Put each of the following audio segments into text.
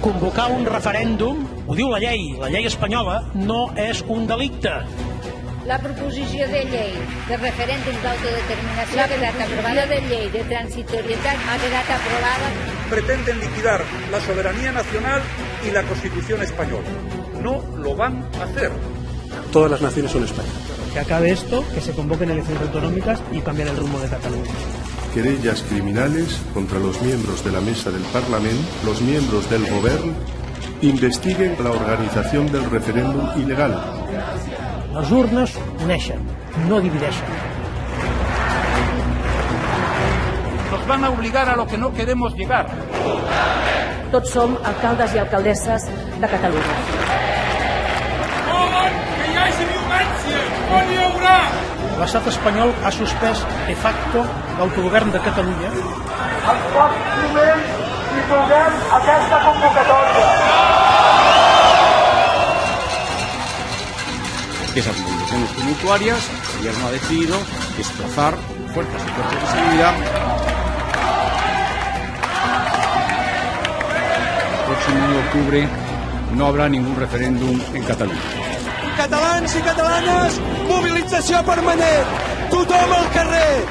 Convocar un referèndum, ho diu la llei espanyola, no és un delicte. La proposició de llei de referèndum d'autodeterminació ha quedat aprovada, de llei de transitorietat ha quedat aprovada. Pretenden liquidar la soberanía nacional y la Constitución española. No lo van a hacer. Todas las naciones son España. Que acabe esto, que se convoquen elecciones autonómicas y cambiar el rumbo de Cataluña. Querellas criminales contra los miembros de la mesa del Parlament, los miembros del Govern, investiguen la organización del referéndum ilegal. Les urnes uneixen, no divideixen. Nos van a obligar a lo que no queremos llegar. Tots som alcaldes i alcaldesses de Catalunya. Volen que hi hagi violència, no n'hi haurà! L'estat espanyol ha suspès de facto l'autogovern de Catalunya. En pocs moments dissolguem aquesta convocatòria. Esas movilizaciones tumultuarias, el gobierno ha decidido desplazar fuerzas y cuerpos de seguridad. El próximo 1 de octubre no habrá ningún referéndum en Catalunya. Catalans i catalanes, mobilització permanent, tothom al carrer.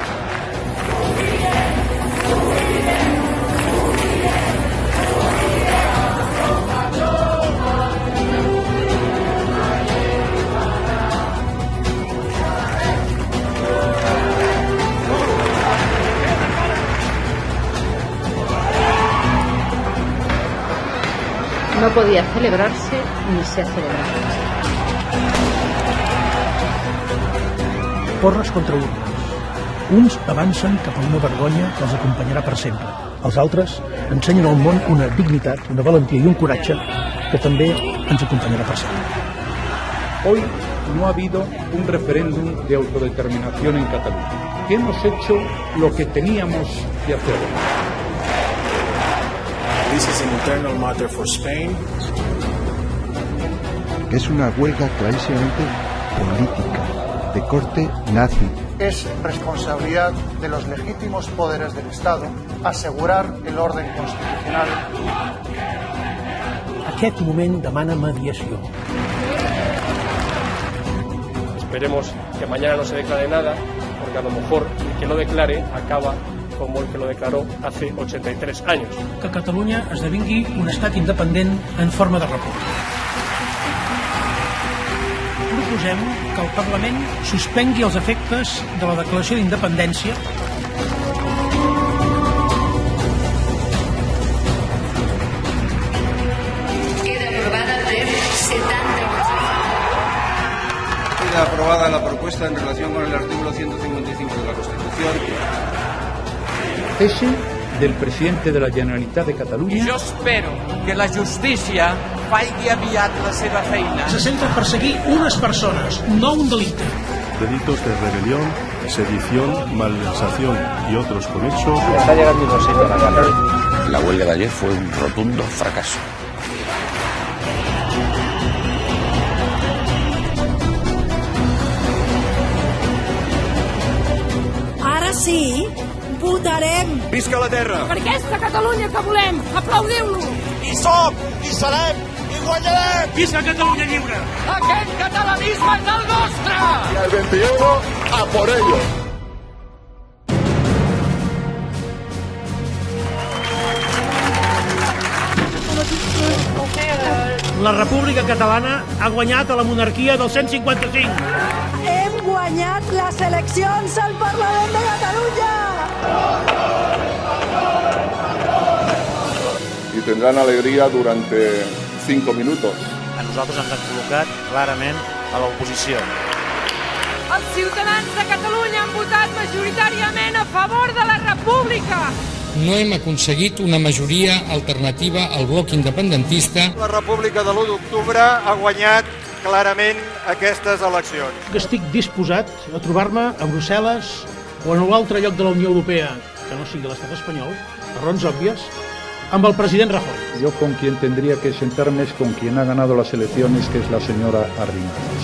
No podía celebrarse ni se ha celebrado. Porres contra urnes. Uns avancen cap a una vergonya que els acompanyarà per sempre. Els altres ensenyen al món una dignitat, una valentia i un coratge que també ens acompanyarà per sempre. Hoy no ha habido un referéndum de autodeterminación en Cataluña. Hemos hecho lo que teníamos que hacer. This is an internal matter for Spain. Es una huelga clarísimamente política, de corte nazi. Es responsabilidad de los legítimos poderes del Estado asegurar el orden constitucional. Aquest moment demana mediació. Esperemos que mañana no se declare nada, porque a lo mejor el que lo declare acaba como el que lo declaró hace 83 años. Que Catalunya esdevingui un estat independent en forma de república. Proposem que el Parlament suspengui els efectes de la declaració d'independència Queda aprobada la propuesta en relación con el artículo 155 de la Constitución. Cese del presidente de la Generalitat de Catalunya. Jo espero que la justícia faci aviat la seva feina. Se centra en perseguir unes persones, no un delicte. Delitos de rebelión, sedición, malversación y otros conexos. Está llegando un sitio a la carrera. La huelga de ayer fue un rotundo fracaso. Ara sí, votarem. Visca la terra! Per aquesta Catalunya que volem, aplaudiu-lo! Hi som, hi serem, hi guanyarem! Visca Catalunya lliure! Aquest catalanisme és el nostre! Y el 21 a por ello. La República Catalana ha guanyat a la monarquia del 155. Hem guanyat les eleccions al Parlament de Catalunya! Y tendrán alegría durante 5 minutos. A nosaltres ens han col·locat clarament a l'oposició. Els ciutadans de Catalunya han votat majoritàriament a favor de la República! No hem aconseguit una majoria alternativa al bloc independentista. La República de l'1 d'octubre ha guanyat clarament aquestes eleccions. Estic disposat a trobar-me a Brussel·les o en un altre lloc de la Unió Europea, que no sigui l'estat espanyol, per raons òbvies, amb el president Rajoy. Yo con quien tendría que sentarme es con quien ha ganado las elecciones, que es la señora Arrimadas.